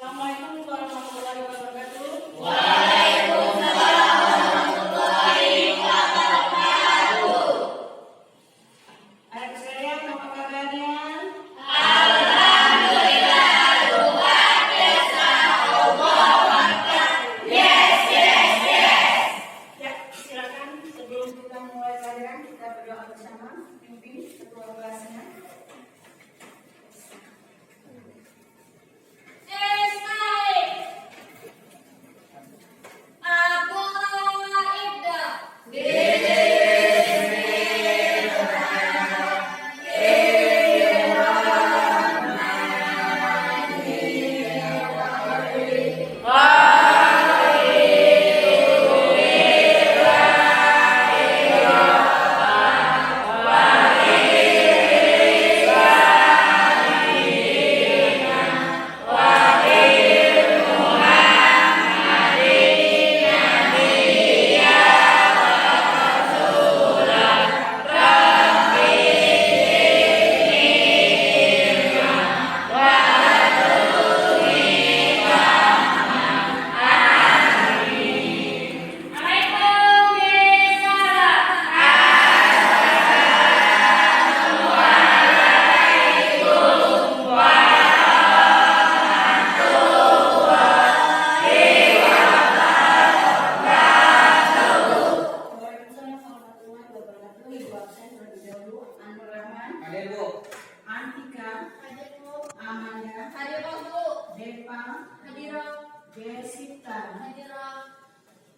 Assalamualaikum warahmatullahi wabarakatuh. Waalaikumsalam warahmatullahi wabarakatuh. Anak sekalian, apa kabarnya? Alhamdulillah, luar biasa. Allah Akbar. Yes. Ya, silakan sebelum kita mulai pelajaran kita berdoa bersama. Pimpin ketua kelasnya.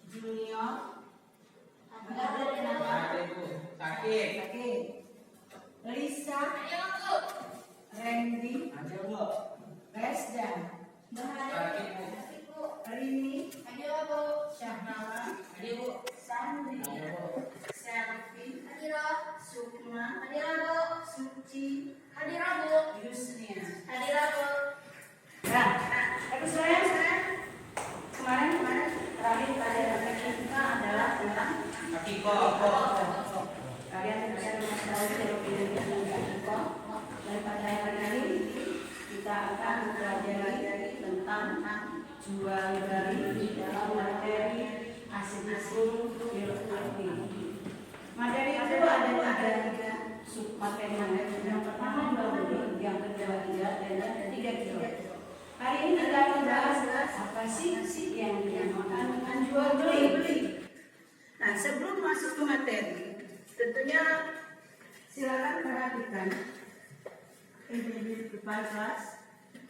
Junior, Lisa, Randy, Resda, Rini, Syahnala, Sandri, Selvi, Sukma, Suci, Yusnia. Nah, tapi saya kemarin terakhir pelajaran kita adalah tentang kalian bisa mengetahui definisi tentang akiko. Dan pada hari ini kita akan mempelajari tentang jual beli di dalam materi asing-asing filosofi. Materi itu ada tiga sub materi. Yang pertama jual beli, yang kedua dan yang ketiga jual. Hari ini kita akan bahas apa sih yang dinamakan dengan jual beli. Nah, sebelum masuk ke materi, tentunya silakan perhatikan di depan kelas.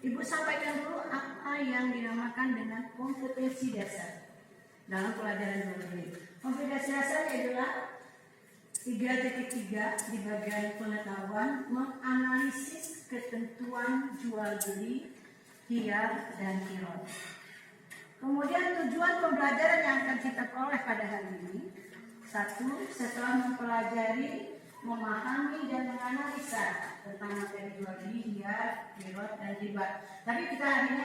Ibu sampaikan dulu apa yang dinamakan dengan kompetensi dasar dalam pelajaran jual beli. Kompetensi dasar adalah 3.3 di bagian pengetahuan menganalisis ketentuan jual beli, hiyar, dan kirot. Kemudian tujuan pembelajaran yang akan kita peroleh pada hari ini, satu, setelah mempelajari, memahami dan menganalisa tentang materi jual beli, hiyar, kirot, dan riba. Tapi kita hari ini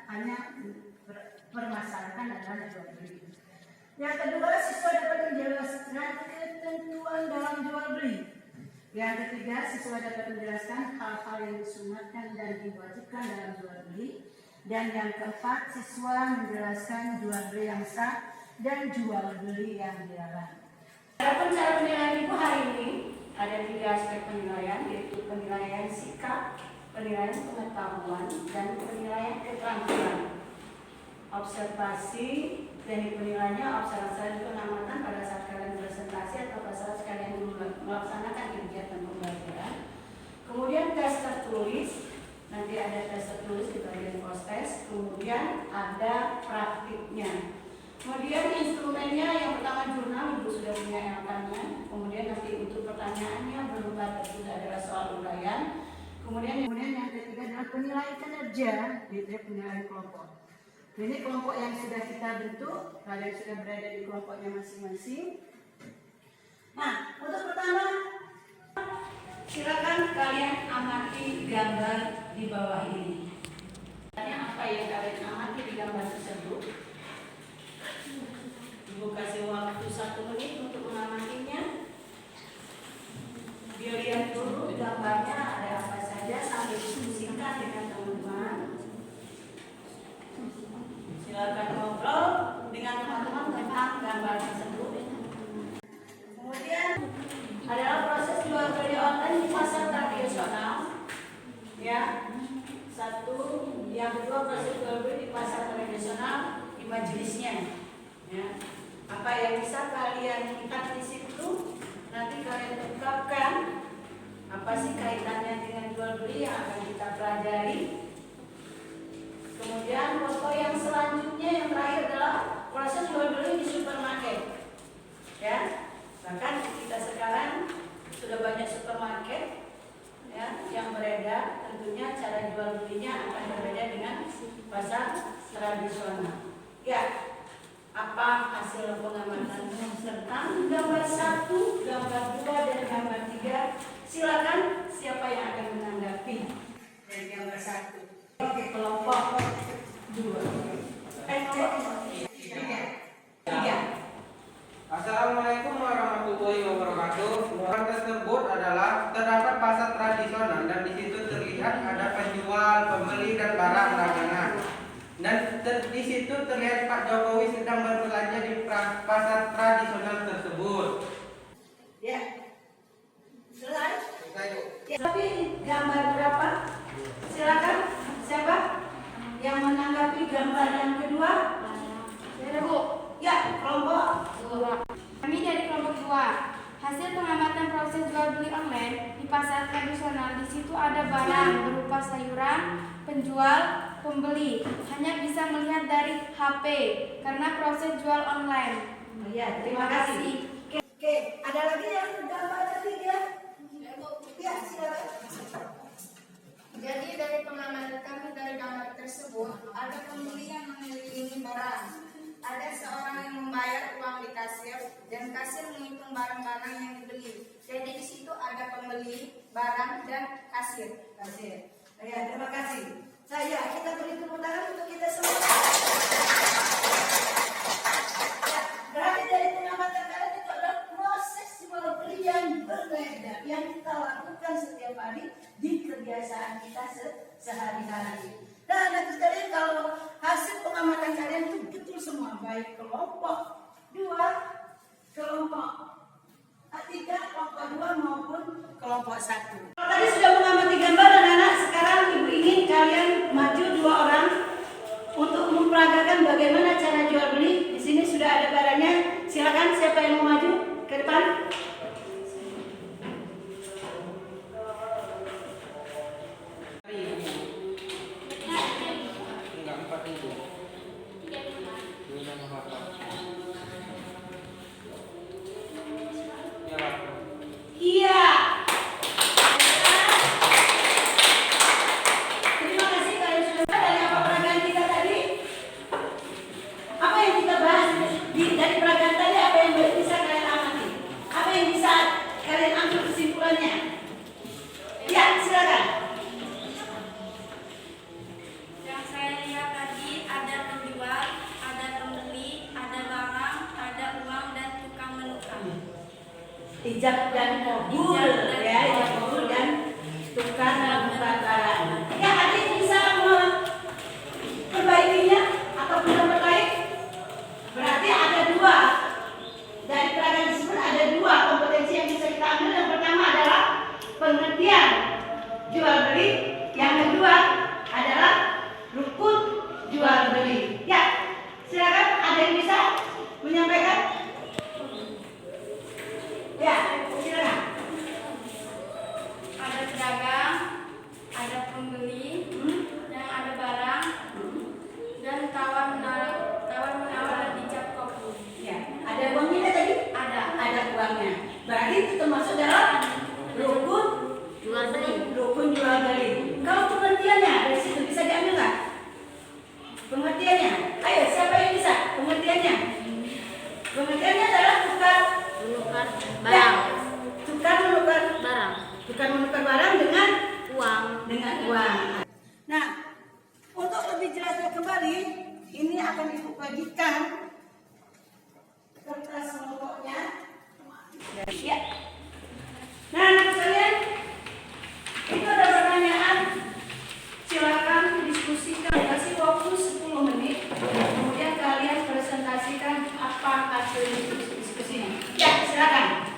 hanya permasalahan adalah jual beli. Yang kedua, siswa dapat menjelaskan ketentuan dalam jual beli. Yang ketiga, siswa dapat menjelaskan hal-hal yang disunatkan dan diwajibkan dalam jual beli. Dan yang keempat, siswa menjelaskan jual beli yang sah dan jual beli yang dilarang. Adapun cara penilaian ibu hari ini ada 3 aspek penilaian, yaitu penilaian sikap, penilaian pengetahuan, dan penilaian keterampilan. Observasi, teknik penilaiannya observasi dan pengamatan pada saat kalian presentasi atau pada saat kalian melaksanakan kegiatan pembelajaran. Kemudian tes tertulis. Nanti ada tes tertulis di bagian proses, kemudian ada praktiknya. Kemudian instrumennya yang pertama jurnal, ibu sudah punya LK-nya. Kemudian nanti untuk pertanyaannya berupa sudah adalah soal uraian. Kemudian yang ketiga adalah penilaian kinerja, yaitu penilaian kelompok. Ini kelompok yang sudah kita bentuk, kalian sudah berada di kelompoknya masing-masing. Nah, untuk pertama, silakan kalian amati gambar di bawah ini. Apa yang kalian amati di gambar tersebut? Ibu kasih waktu 1 menit untuk mengamatinya. Dilihat dulu gambarnya ada apa saja sambil diskusikan dengan teman-teman. Ya, satu, yang kedua proses jual beli di pasar tradisional di majelisnya. Ya, apa yang bisa kalian lihat di situ, nanti kalian ungkapkan apa sih kaitannya dengan jual beli yang akan kita pelajari. Kemudian foto yang selanjutnya yang terakhir adalah proses jual beli di supermarket. Ya, bahkan kita sekarang sudah banyak supermarket ya yang beredar, tentunya cara jual belinya akan berbeda dengan pasar tradisional. Ya, apa hasil pengamatan tentang gambar 1, gambar 2, dan gambar 3? Silakan siapa yang akan menanggapi dari gambar 1? Oke, kelompok 2. Tiga. Assalamualaikum warahmatullahi wabarakatuh. Gambar tersebut adalah terdapat pasar tradisional dan di situ terlihat ada penjual, pembeli dan barang dagangan. Dan di situ terlihat Pak Jokowi sedang berbelanja di pasar tradisional tersebut. Ya. Selesai. Selesai. Tapi gambar berapa? Silakan siapa yang menanggapi gambar yang kedua? Saya Bu. Ya, kelompok 2. Kami dari kelompok 2. Hasil pengamatan proses jual beli online di pasar tradisional, di situ ada barang berupa sayuran, penjual, pembeli. Hanya bisa melihat dari HP karena proses jual online. Ya, terima kasih. Oke, ada lagi yang gambar ketiga? Ya, silakan. Jadi dari pengamatan kami dari gambar tersebut, ada pembeli yang mengelilingi barang. Ada seorang yang membayar uang di kasir dan kasir menghitung barang-barang yang dibeli. Jadi di situ ada pembeli, barang, dan kasir. Kasih. Ya, terima kasih. Saya kita beri tepuk tangan untuk kita semua. Ya, berarti dari pengamatan kalian itu adalah proses jual beli yang berbeda yang kita lakukan setiap hari di kebiasaan kita sehari-hari. Dan nanti sekalian, kalau hasil pengamatan kalian itu betul semua, baik kelompok 2, kelompok 3, kelompok 2 maupun kelompok 1. Kalau tadi sudah mengamati gambar anak-anak, sekarang ibu ingin kalian maju 2 orang untuk memperagakan bagaimana cara jual beli. Di sini sudah ada barangnya. Silakan siapa yang mau maju ke depan. Enggak 4.000. Ini nama apa? Ya, Pak. Iya. Terima kasih kalian sudah dari apa peragaan kita tadi. Apa yang kita bahas dari peragaan tadi, apa yang bisa kalian amati? Apa yang bisa kalian ambil kesimpulannya? Ya, silakan. Yang saya lihat tadi ada penjual, ada pembeli, ada barang, ada uang dan tukang menukar. Ijab dan kabul, ya, ijab kabul dan tukar menukar barang. Ya, adik bisa memperbaikinya ataupun memperbaik. Berarti ada 2 dari peragaan tersebut, ada 2 kompetensi yang bisa kita ambil. Yang pertama adalah pengertian jual beli, yang kedua adalah rukun jual beli. Ya, silakan ada yang bisa menyampaikan? Ya, silakan. Ada pedagang, ada pembeli, dan ada barang, dan tawar menawar dan ijab kabul. Ya, ada uangnya tadi? Ada uangnya. Berarti itu termasuk dalam rukun jual beli. Rukun jual beli. Kalau pengertiannya dari situ bisa diambil nggak? Pengertiannya, ayo siapa yang bisa? Pengertiannya? Pengertiannya adalah tukar menukar ya, barang, tukar menukar barang, tukar menukar barang dengan uang. uang. Nah, untuk lebih jelasnya kembali, ini akan ibu bagikan kertas kelompoknya. Ya. Nah, anak sekalian, itu ada pertanyaan. Silakan diskusikan. Kasih waktu 10 menit. Kemudian kalian presentasikan apa hasil diskusinya. Ya, silakan.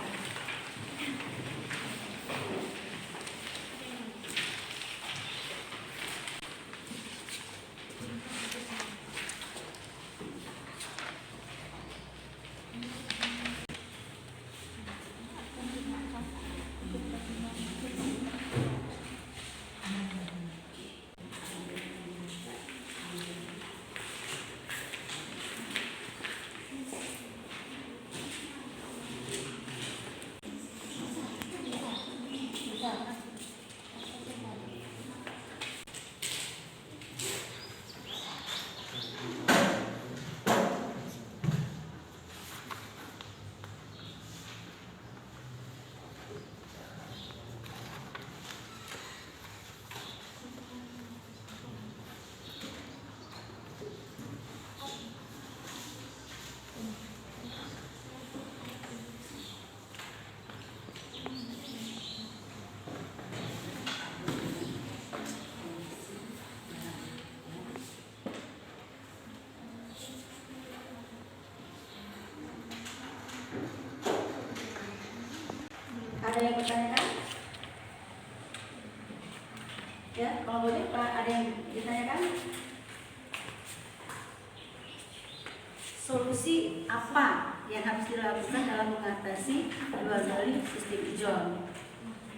yang bertanyakan? Ya, kalau boleh Pak, ada yang ditanyakan? Solusi apa yang harus dilakukan dalam mengatasi jual beli sistem ijon?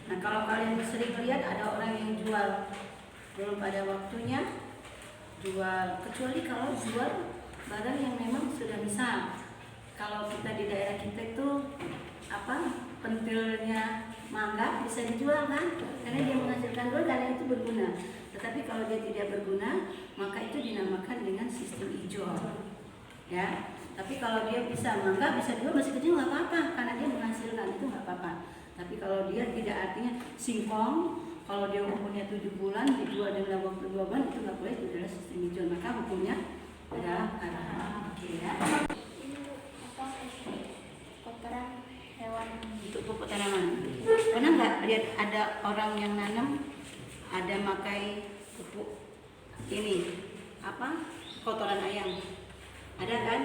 Nah, kalau kalian sering lihat ada orang yang jual belum pada waktunya, jual, kecuali kalau jual barang yang memang sudah misal. Kalau kita di daerah kita itu pentilnya mangga bisa dijual kan, karena dia menghasilkan gol, karena itu berguna. Tetapi kalau dia tidak berguna, maka itu dinamakan dengan sistem ijon. Ya, tapi kalau dia bisa mangga bisa jual masih kecil nggak apa-apa, karena dia menghasilkan, itu nggak apa-apa. Tapi kalau dia tidak, artinya singkong, kalau dia umurnya 7 bulan dijual dalam waktu 2 bulan, itu nggak boleh, itu adalah sistem ijon, maka hukumnya adalah haram. Oke ya. Kotoran hewan. Untuk pupuk tanaman. Pernah nggak lihat ada orang yang nanam, ada makai pupuk ini kotoran ayam? Ada kan?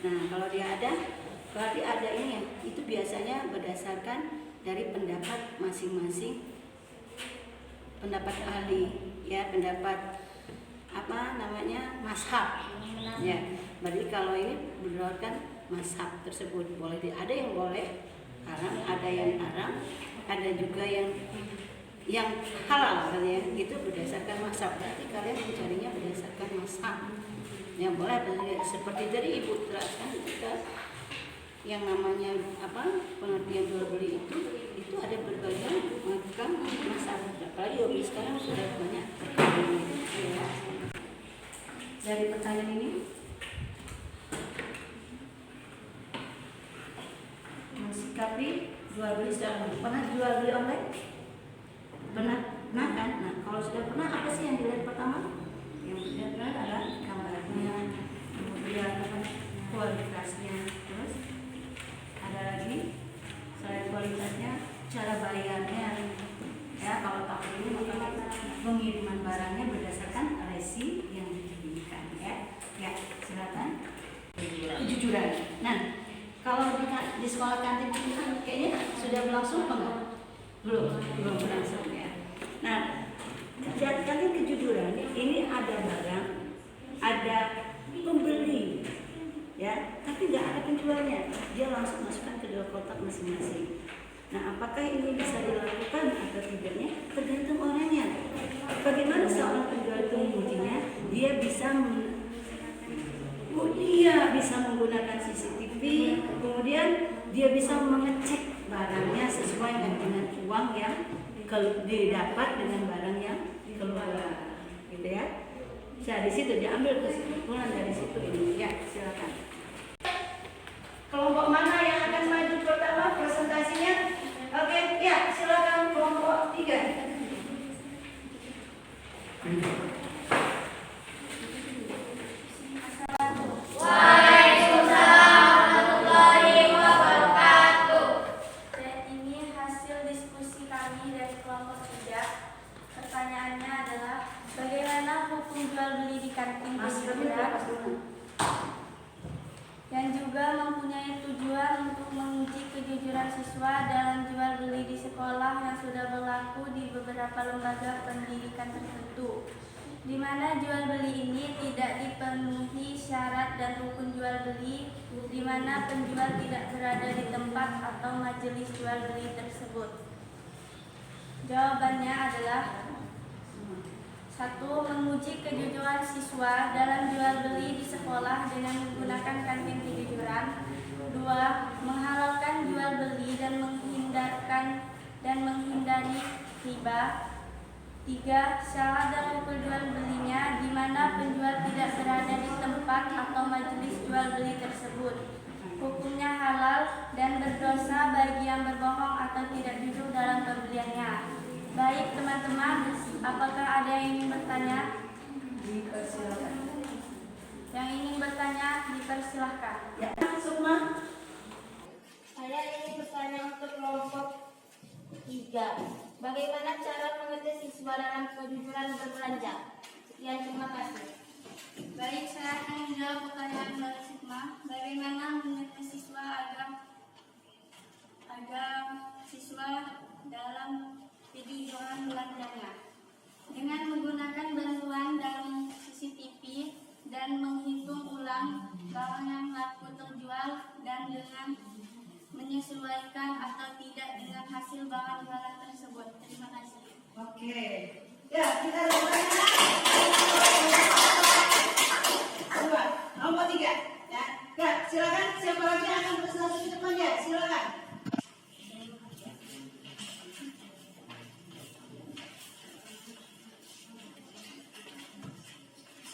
Nah, kalau dia ada, berarti ada ini ya. Itu biasanya berdasarkan dari pendapat masing-masing, pendapat ahli, ya, pendapat mazhab. Ya, berarti kalau ini berdasarkan mazhab tersebut, boleh ada yang boleh haram, ada yang haram, ada juga yang halal katanya, itu berdasarkan mazhab. Berarti kalian mencarinya berdasarkan mazhab. Yang boleh seperti tadi Ibu jelaskan, kita yang namanya pengertian jual beli itu ada berbagai macam masalah. Apalagi sekarang sudah banyak. Ya. Dari pertanyaan ini mensikapi jual beli secara pernah jual beli online? Pernah kan? Nah, kalau sudah pernah, apa sih yang dilihat pertama? Yang dilihat adalah gambarnya, kemudian kualitasnya, terus ada lagi selain kualitasnya, cara bayarnya. Ya, kalau tak ini maka pengiriman barangnya berdasarkan resi yang diberikan. Ya, silakan. Kejujuran. Nah, kalau di sekolah kantin kita kayaknya sudah berlangsung apa enggak? Belum berlangsung ya. Nah, kantin kejujuran ini ada barang, ada pembeli, ya, tapi nggak ada penjualnya. Dia langsung masukkan ke dalam kotak masing-masing. Nah, apakah ini bisa dilakukan atau tidaknya tergantung orangnya. Bagaimana seorang penjual itu mengujinya? Dia bisa menggunakan CCTV, kemudian dia bisa mengecek barangnya sesuai dengan uang yang didapat dengan barang yang keluar, gitu ya. Dari situ diambil kesimpulan dari situ ini. Ya, silakan. Kelompok mana yang akan maju pertama presentasinya? Oke, ya, silakan kelompok 3. Pertanyaannya adalah bagaimana hukum jual beli di kantin kejujuran yang juga mempunyai tujuan untuk menguji kejujuran siswa dalam jual beli di sekolah yang sudah berlaku di beberapa lembaga pendidikan tertentu, di mana jual beli ini tidak dipenuhi syarat dan rukun jual beli, di mana penjual tidak berada di tempat atau majelis jual beli tersebut. Jawabannya adalah 1. Menguji kejujuran siswa dalam jual beli di sekolah dengan menggunakan kantin kejujuran. 2. Menghalalkan jual beli dan menghindari riba. 3. Syarat dan rukun jual belinya, di mana penjual tidak berada di tempat atau majelis jual beli tersebut. Hukumnya halal dan berdosa bagi yang berbohong atau tidak jujur dalam pembeliannya. Baik teman-teman, apakah ada yang ingin bertanya? Dipersilakan. Yang ingin bertanya, dipersilahkan. Ya, Sukma. Saya ingin bertanya untuk kelompok 3. Bagaimana cara mengetes siswa dalam kejujuran berbelanja? Sekian, terima kasih. Baik, saya akan menjawab pertanyaan dari Sukma. Bagaimana mengetes siswa agar siswa siswa dalam peninjauan belajarnya. Dengan menggunakan bantuan dari CCTV dan menghitung ulang barang yang laku terjual dan dengan menyesuaikan atau tidak dengan hasil barang jualan tersebut. Terima kasih. Oke. Ya, kita mulai. Dua, nomor 3. Ya, silakan. Siapa lagi yang akan presentasi ke depannya? Silakan.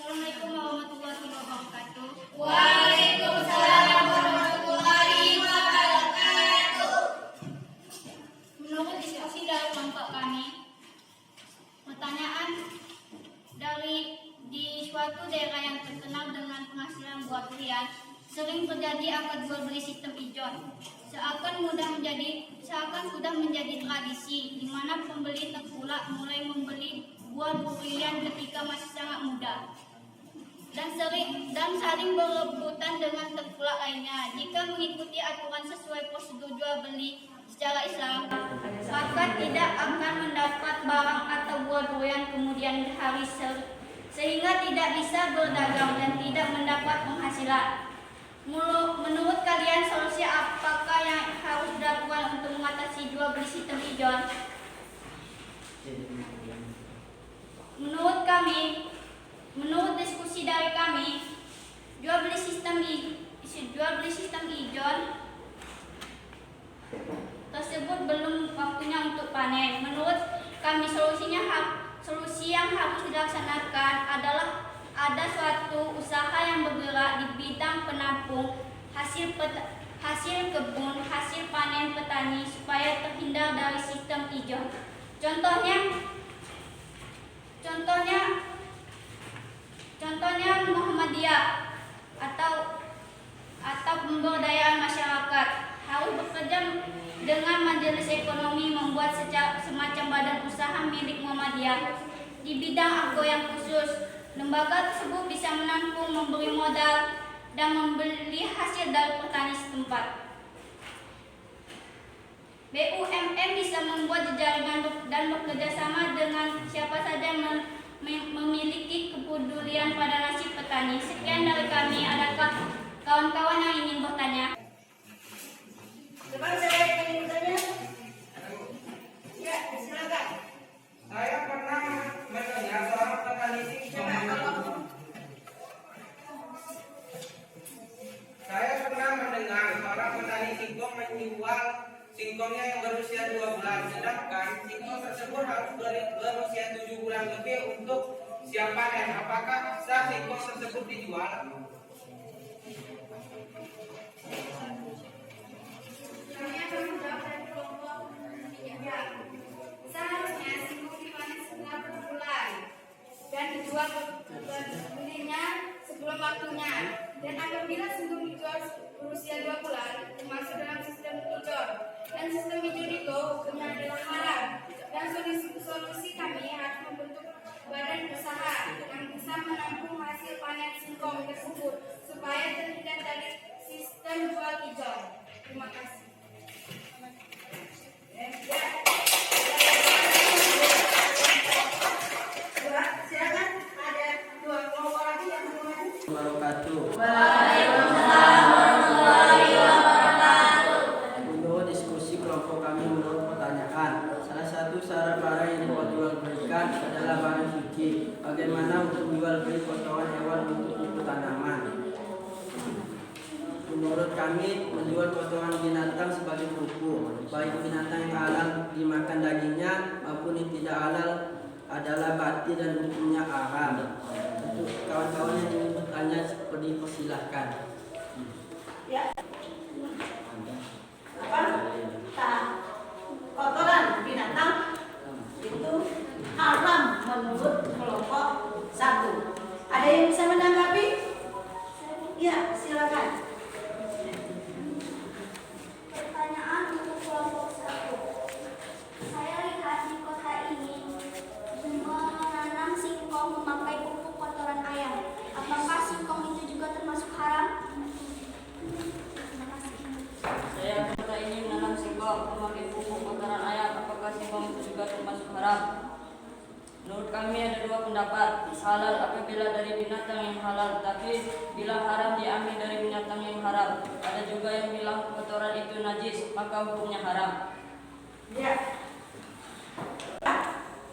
Assalamualaikum warahmatullahi wabarakatuh. Waalaikumsalam warahmatullahi wabarakatuh. Menurut diskusi dari kelompok kami, pertanyaan di suatu daerah yang terkenal dengan penghasilan buah durian, sering terjadi akad jual beli sistem ijon. Seakan sudah menjadi tradisi, di mana pembeli terkulak mulai membeli buah durian ketika masih sangat muda. Dan saling berebutan dengan tengkulak lainnya. Jika mengikuti aturan sesuai prosedur jual beli secara Islam, maka tidak akan mendapat barang atau buah durian kemudian hari sehingga tidak bisa berdagang dan tidak mendapat penghasilan. Menurut kalian, solusi apakah yang harus dilakukan untuk mengatasi jual beli sistem ijon? Menurut diskusi dari kami, jual beli sistem ijon tersebut belum waktunya untuk panen. Menurut kami, solusi yang harus dilaksanakan adalah ada suatu usaha yang bergerak di bidang penampung hasil kebun, hasil panen petani supaya terhindar dari sistem ijon. Contohnya Muhammadiyah atau pemberdayaan masyarakat harus bekerja dengan majelis ekonomi membuat semacam badan usaha milik Muhammadiyah di bidang agro yang khusus. Lembaga tersebut bisa menampung, memberi modal, dan membeli hasil dari petani setempat. BUMN bisa membuat jaringan dan bekerja sama dengan siapa saja yang memiliki kepedulian pada nasib petani. Sekian dari kami. Adakah kawan-kawan yang ingin bertanya? Coba saya ingin bertanya. Ya, silakan. Saya pernah mendengar seorang petani singkong. Saya pernah mendengar seorang petani singkong menjual singkongnya yang berusia 2 bulan, sedangkan singkong tersebut harus berusia 7 bulan lebih untuk siap panen. Apakah sah singkong tersebut dijual? Kami akan menjawab dari kelompok 3. Seharusnya singkong dipanen setelah berbulan dan dijual ke pembelinya sebelum waktunya. Dan apabila singkong dijual berusia 2 bulan, termasuk dalam sistem ijon. Dan sistem ijon itu hukumnya adalah haram. Dan solusi kami harus membentuk badan usaha yang bisa menampung hasil panen singkong tersebut supaya terhindar dari sistem jual ijon. Terima kasih. Silakan, ada 2 kelompok lagi yang Wabarakatuh. Menurut diskusi kelompok kami menurut pertanyaan, salah satu syarat barang yang diperjualbelikan adalah barang suci. Bagaimana untuk jual beli potongan hewan untuk itu tanaman? Menurut kami, menjual potongan binatang sebagai pupuk, baik binatang yang halal dimakan dagingnya maupun yang tidak halal adalah batil dan hukumnya haram. Untuk kawan-kawan yang ingin bertanya, dipersilahkan. Ya. Kotoran binatang itu haram menurut kelompok 1. Ada yang bisa menanggapi? Ya, silakan. Pertanyaan untuk kelompok 1. Saya lihat di kota ini menanam singkong memakai pupuk kotoran ayam. Apakah singkong itu juga termasuk haram? Saya kota ini menanam singkong memakai pupuk kotoran Menurut kami ada dua pendapat. Halal apabila dari binatang yang halal, tapi bila haram diambil dari binatang yang haram. Ada juga yang bilang kotoran itu najis, maka hukumnya haram. Ya.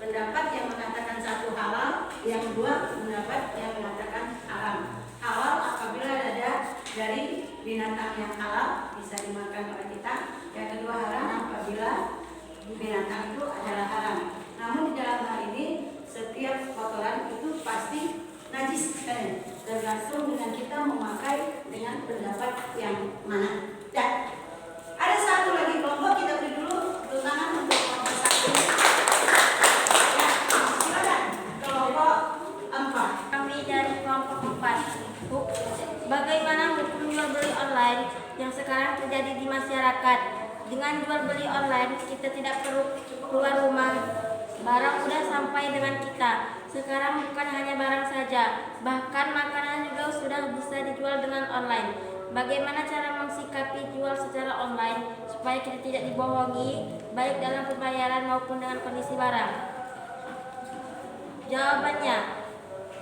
Pendapat yang mengatakan satu halal, yang dua pendapat yang mengatakan haram. Halal apabila ada dari binatang yang halal bisa dimakan oleh kita. Yang kedua haram apabila binatang itu adalah haram. Namun di dalam hal ini setiap kotoran itu pasti najis, tergantung dengan kita memakai dengan pendapat yang mana. Ya. Ada satu lagi kelompok, kita beri dulu tepuk tangan untuk kelompok satu. Ya, silakan kelompok 4. Kami dari kelompok 4. Bagaimana hukum jual beli online yang sekarang terjadi di masyarakat? Dengan jual beli online, kita tidak perlu keluar rumah. Barang sudah sampai dengan kita. Sekarang bukan hanya barang saja, bahkan makanan juga sudah bisa dijual dengan online. Bagaimana cara mensikapi jual secara online supaya kita tidak dibohongi, baik dalam pembayaran maupun dengan kondisi barang? Jawabannya,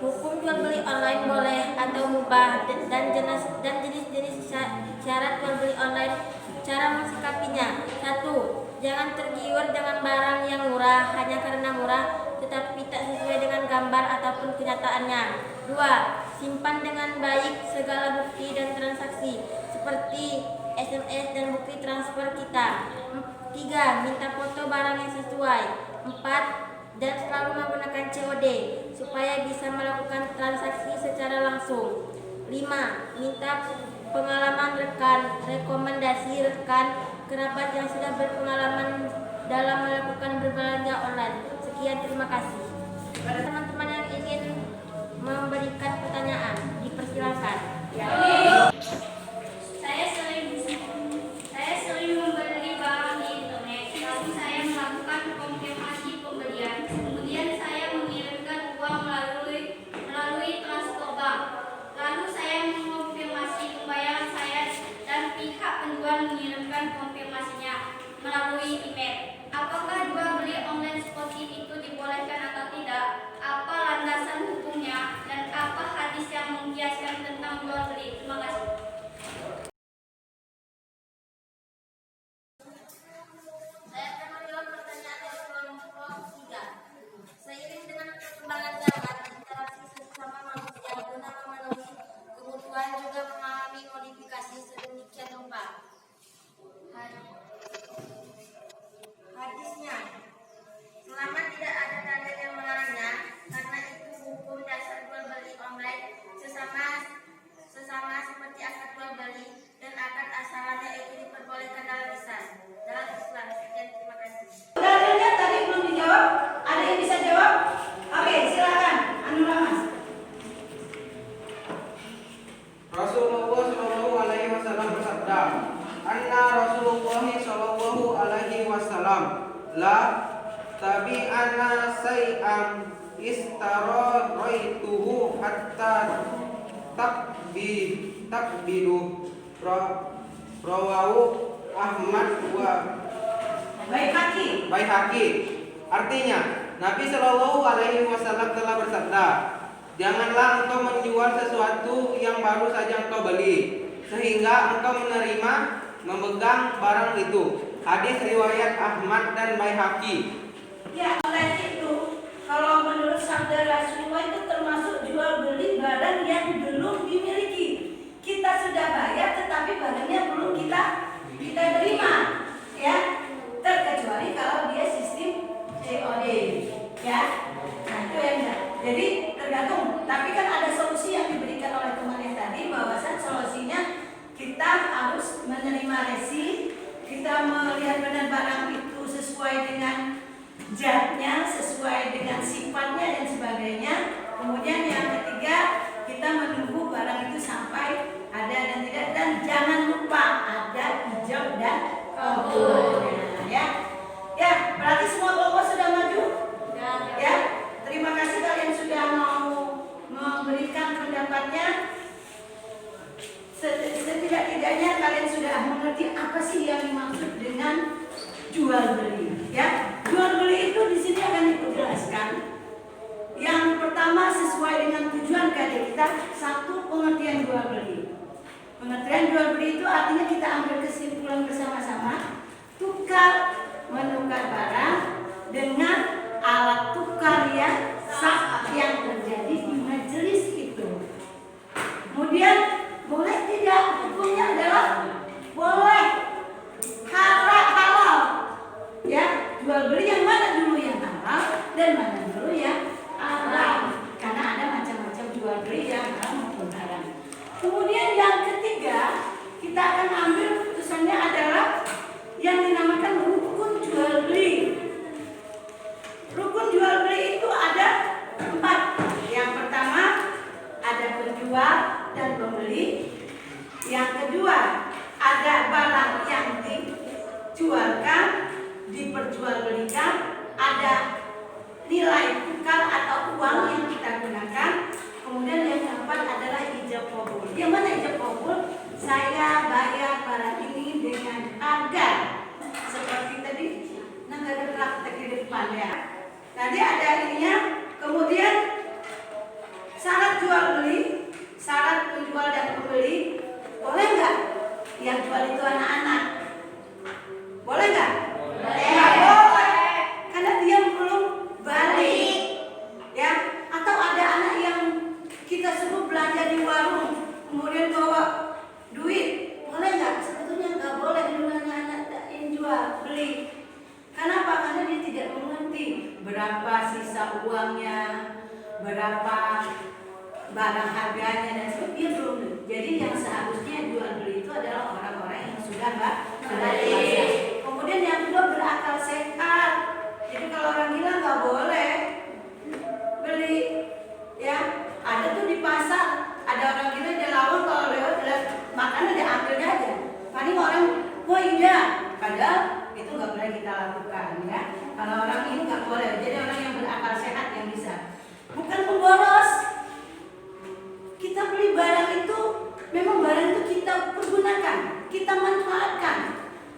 hukum jual beli online boleh atau mubah dan jenis-jenis syarat jual beli online. Cara mensikapinya: 1. Jangan tergiur dengan barang yang murah hanya karena murah tetapi tak sesuai dengan gambar ataupun kenyataannya. 2. Simpan dengan baik segala bukti dan transaksi seperti SMS dan bukti transfer kita. 3. Minta foto barang yang sesuai. 4. Dan selalu menggunakan COD supaya bisa melakukan transaksi secara langsung. 5. Minta pengalaman rekan, rekomendasi rekan, kerabat yang sudah berpengalaman dalam melakukan berbelanja online. Sekian, terima kasih. Pada teman-teman yang ingin memberikan pertanyaan, dipersilakan. Ya. Saya sering membeli barang di internet, lalu saya melakukan konfirmasi pembelian. Kemudian saya mengirimkan uang melalui transfer bank. Lalu saya mengonfirmasi pembayaran saya dan pihak penjual mengirimkan konfirmasinya melalui email. Apakah jual beli online seperti itu dibolehkan atau tidak? Apa landasan hukumnya dan apa hadis yang mengiaskan tentang jual beli? Terima kasih. Saya akan menjawab pertanyaan dari kelompok 3. Seiring dengan perkembangan zaman, interaksi sesama manusia guna memenuhi kebutuhan juga mengalami modifikasi sedemikian rupa. Hadisnya, selama tidak ada dalil yang melarangnya, karena itu hukum dasar jual beli online sesama seperti akad jual beli dan akad asalannya itu diperbolehkan dalam Islam. Sekian, terima kasih. Dalilnya tadi belum dijawab. Ada yang bisa jawab? Oke, silakan. Anura Mas. Rasulullah Shallallahu Alaihi Wasallam bersabda, Anna Rasulullah Shallallahu Alaihi Wasallam la tabi'ana say'an istararaituhu hatta takbidu rawahu Ahmad wa Baihaqi. Artinya, Nabi Shallallahu Alaihi Wasallam telah bersabda, janganlah engkau menjual sesuatu yang baru saja engkau beli, sehingga engkau memegang barang itu. Hadis riwayat Ahmad dan Baihaqi. Ya, online itu kalau menurut sabda Rasulullah itu termasuk jual beli barang yang belum dimiliki. Kita sudah bayar tetapi barangnya belum kita terima, ya. Terkecuali kalau dia sistem COD, ya. Nah, itu yang enggak. Jadi tergantung. Tapi kan ada solusi yang diberikan oleh temannya tadi, bahwasan solusinya kita harus menerima resi, kita melihat benar barang itu sesuai dengan zatnya, sesuai dengan sifatnya dan sebagainya. Kemudian yang ketiga, kita menunggu barang itu sampai ada dan tidak, dan jangan lupa ada ijab dan kabulnya, ya. Ya, berarti semua kelompok sudah maju? Ya. Terima kasih kalian sudah mau memberikan pendapatnya. Setidak-tidaknya kalian sudah mengerti apa sih yang dimaksud dengan jual beli, ya. Jual beli itu di sini akan dijelaskan kita satu pengertian jual beli. Pengertian jual beli itu artinya kita ambil kesimpulan bersama-sama, tukar menukar barang dengan alat tukar yang sah yang terjadi di majelis itu. Kemudian boleh tidak, hukumnya adalah boleh, halal. Ya, jual beli yang mana dulu yang halal dan mana dulu yang haram. Karena ada macam-macam jual beli yang haram maupun halal. Kemudian yang ketiga, kita akan ambil putusannya adalah yang dinamakan rukun jual beli. Rukun jual beli itu ada 4. Yang pertama ada penjual dan pembeli. Yang kedua ada barang yang dijualkan, diperjualbelikan, ada nilai tukar atau uang yang kita gunakan. Kemudian yang keempat adalah ijab qabul. Yang mana ijab qabul? Saya bayar barang ini dengan harga seperti tadi. Nah, ada praktek di depan ya. Tadi ada ininya. Kemudian syarat jual beli, syarat penjual dan pembeli. Boleh nggak yang jual itu anak-anak? Boleh nggak? Nggak boleh. Karena dia belum balik. Ya, atau ada anak yang kita suruh belanja di warung, kemudian bawa duit, boleh nggak? Sebetulnya nggak boleh dulu anak-anak yang jual beli. Kenapa? Karena dia tidak mengerti berapa sisa uangnya, berapa barang harganya dan sebagainya. Dia belum. Jadi yang seharusnya jual beli itu adalah orang-orang yang sudah dewasa. Kemudian yang kedua berakal sehat. Jadi kalau orang gila nggak boleh beli. Ya, ada tuh di pasar, ada orang gila dia lawan kalau lewat makanan dia ambil aja. Paling orang, wah iya, padahal itu nggak boleh kita lakukan ya. Kalau orang ini nggak boleh. Jadi orang yang berakal sehat yang bisa. Bukan pemboros. Kita beli barang itu, memang barang itu kita pergunakan, kita manfaatkan.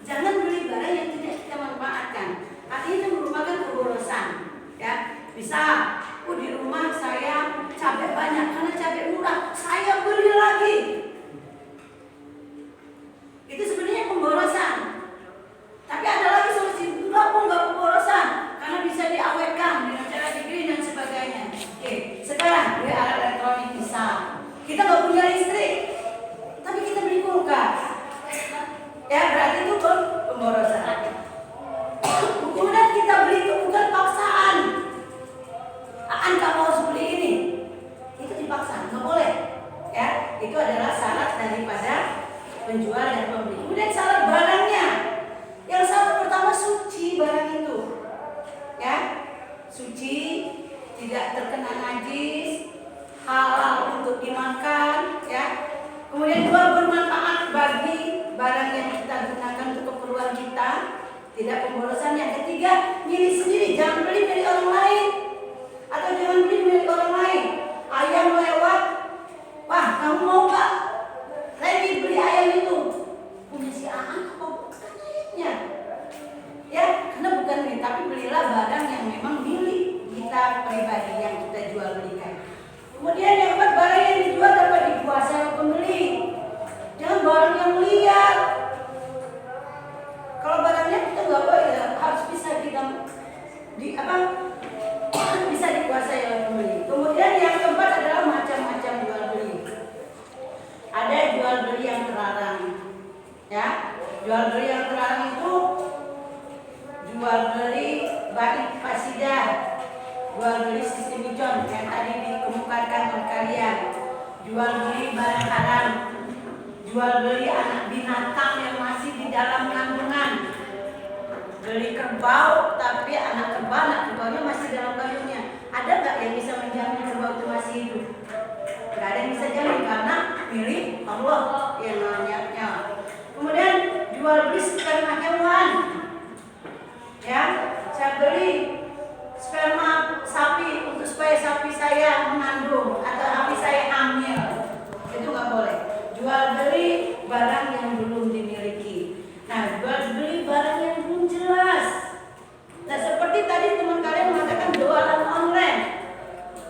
Jangan beli barang yang tidak kita manfaatkan. Artinya itu merupakan keborosan. Ya, bisa. Di rumah saya cabai banyak karena cabai murah, saya beli lagi. Itu sebenarnya pemborosan. Tapi ada lagi solusi, enggak pemborosan karena bisa diawetkan dengan cara digreen dan sebagainya. Oke, sekarang beli alat elektronik bisa. Kita nggak punya listrik, tapi kita beli kulkas. Ya berarti itu pemborosan. Kemudian kita beli itu bukan paksaan. Kamu harus beli ini, itu dipaksa, nggak boleh. Ya, itu adalah syarat daripada penjual dan pembeli. Kemudian syarat barangnya. Yang syarat pertama suci barang itu, ya, suci, tidak terkena najis, halal untuk dimakan, ya. Kemudian dua bermanfaat bagi barang yang kita gunakan untuk keperluan kita, tidak pemborosan. Yang ketiga milik sendiri, jangan beli dari orang lain. Atau jangan beli milik orang lain. Ayam lewat, wah kamu mau nggak? Lagi beli ayam itu punya si Aan apa bukan ayamnya? Ya, karena bukan milik, tapi belilah barang yang memang milik kita pribadi yang kita jual belikan. Kemudian yang keempat, barang yang dijual dapat dikuasai oleh pembeli. Jangan barang yang liar. Kalau barangnya kita nggak boleh, harus bisa kita bisa dikuasai oleh pembeli. Kemudian yang keempat adalah macam-macam jual beli. Ada jual beli yang terlarang. Ya, jual beli yang terlarang itu jual beli baik fasidah, jual beli sistem ijon yang tadi dikemukakan oleh kalian, jual beli barang haram, jual beli anak binatang yang masih di dalam kandungan. Beli kerbau tapi anak kerbaunya masih dalam kandungnya. Ada nggak yang bisa menjamin kerbau itu masih hidup? Nggak ada yang bisa jamin karena milik Allah yang namanya. Kemudian jual beli sperma hewan. Ya, saya beli sperma sapi untuk supaya sapi saya mengandung atau sapi saya hamil. Itu nggak boleh. Jual beli barang yang belum dimiliki. Nah, jual beli barang yang belum jelas. Nah, seperti tadi teman kalian mengatakan jualan online.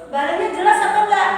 Barangnya jelas apa enggak?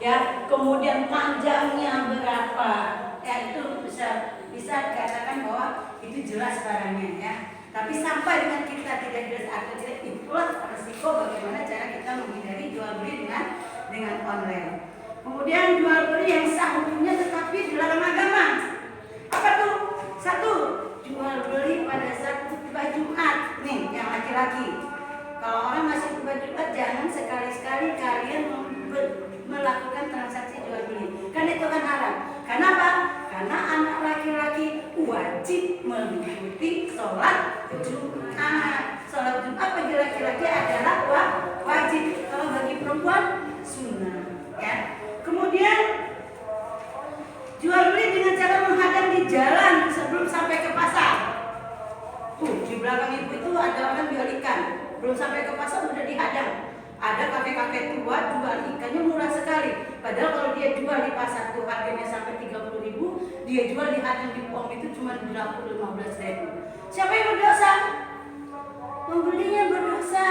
ya, kemudian panjangnya berapa, ya itu bisa dikatakan bahwa itu jelas barangnya ya. Tapi sampai dengan kita tidak jelas atau tidak, itulah resiko bagaimana cara kita menghindari jual beli dengan online. Kemudian jual beli yang sah hukumnya tetapi dilarang agama. Apa tuh? Satu, jual beli pada saat khutbah Jumat. Nih, yang laki-laki. Kalau orang masih khutbah Jumat, jangan sekali-sekali kalian melakukan transaksi jual beli. Kan itu kan haram. Kenapa? Karena anak laki-laki wajib mengikuti sholat Jumat. Sholat Jumat bagi laki-laki adalah wajib. Kalau bagi perempuan sunnah. Ya. Kemudian jual beli dengan cara menghadang di jalan sebelum sampai ke pasar. Tuh di belakang ibu itu ada orang jual ikan, belum sampai ke pasar udah dihadang. Ada kafe-kafe tua jual ikannya murah sekali. Padahal kalau dia jual di pasar tuh harganya sampai 30.000, dia jual di hadang di pom itu cuma 15.000. Siapa yang berdosa? Pembelinya berdosa.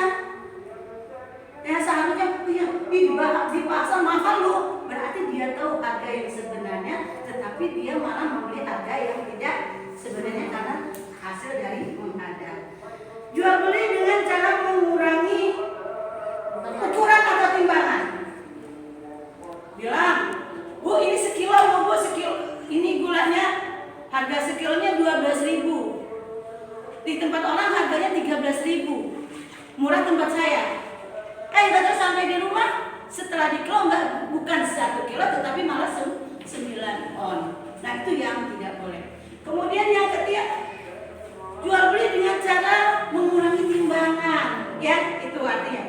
Ya seharusnya di pasar mahal loh. Berarti dia tahu harga yang sebenarnya, tetapi dia malah membeli harga yang tidak sebenarnya karena hasil dari menghadang. Jual beli dengan cara mengurangi ukuran atau timbangan. Bilang, Bu ini sekilo, Bu sekilo. Ini gulanya harga sekilonya 12.000. Di tempat orang harganya 13.000. Murah tempat saya. Kita sampai di rumah setelah dikilo bukan 1 kilo tetapi malah 9 on. Nah itu yang tidak boleh. Kemudian yang ketiga, jual beli dengan cara mengurangi timbangan, ya itu artinya.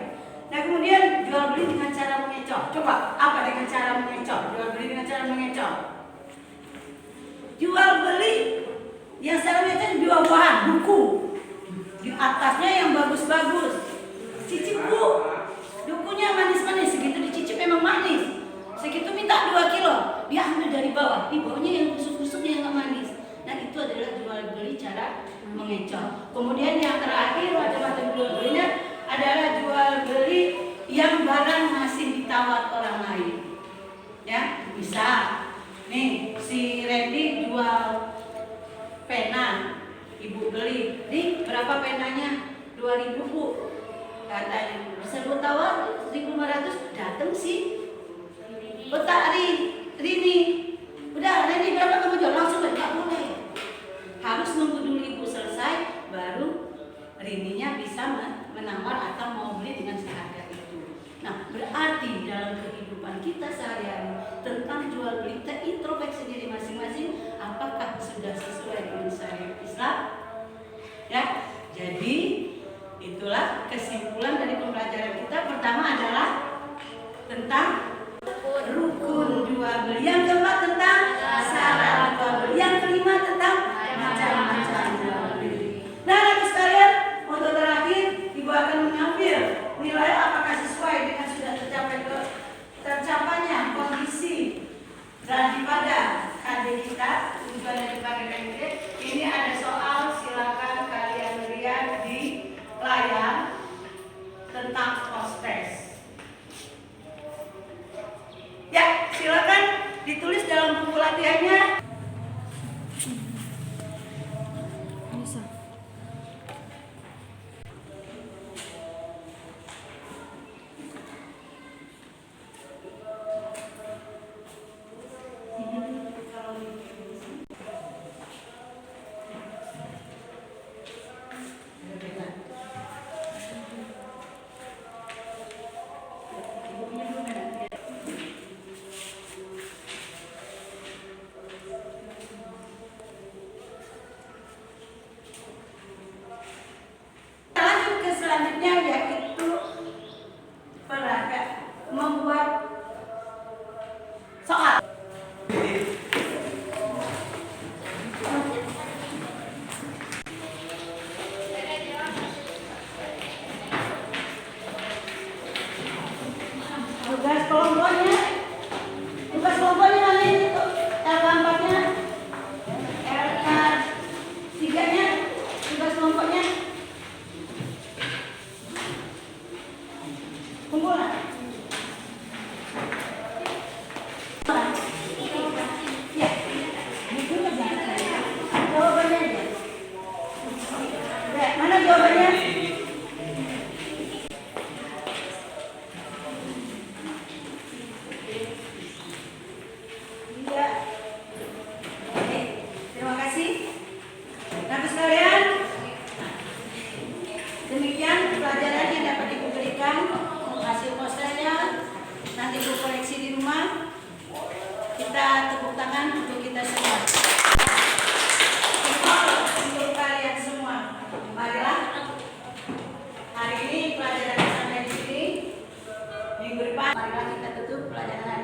Nah kemudian jual beli dengan cara mengecoh. Coba apa dengan cara mengecoh? Jual beli dengan cara mengecoh. Jual beli yang saya lihat jual buah buku, di atasnya yang bagus-bagus. Cicip Bu, dukunya manis-manis, segitu dicicip memang manis. Segitu minta 2 kilo, dia ambil dari bawah, di bawahnya yang busuk-busuk yang nggak manis. Nah itu adalah jual beli cara mengecoh. Kemudian yang terakhir macam-macam jual belinya adalah jual beli yang barang masih ditawar orang lain. Ya, bisa. Nih, si Randy jual pena, ibu beli. Nih, berapa penanya? 2.000 Bu. Katanya, bisa Bu tawar 1.500, dateng sih. Betak Rini. Udah, Randy berapa kamu jual? Langsung nggak boleh. Harus nunggu dulu ibu selesai, baru Rininya bisa menawar atau mau beli dengan seharga itu. Nah, berarti dalam kehidupan kita sehari-hari tentang jual beli, kita introspeksi diri masing-masing, apakah sudah sesuai dengan syariat Islam? Ya, jadi itulah kesimpulan dari pembelajaran kita. Pertama adalah tentang rukun jual beli. Yang keempat tentang syarat jual beli. Yang kelima tentang macam-macam jual beli. Nah, nanti sekalian, untuk terakhir ibu akan mengambil nilai apakah sesuai dengan sudah tercapainya kondisi daripada KD kita, tujuan yang dipakai KD. Ini ada soal, silakan kalian lihat di layar tentang proses. Ya, silakan ditulis dalam buku latihannya. Bisa. marilah kita tutup pelajaran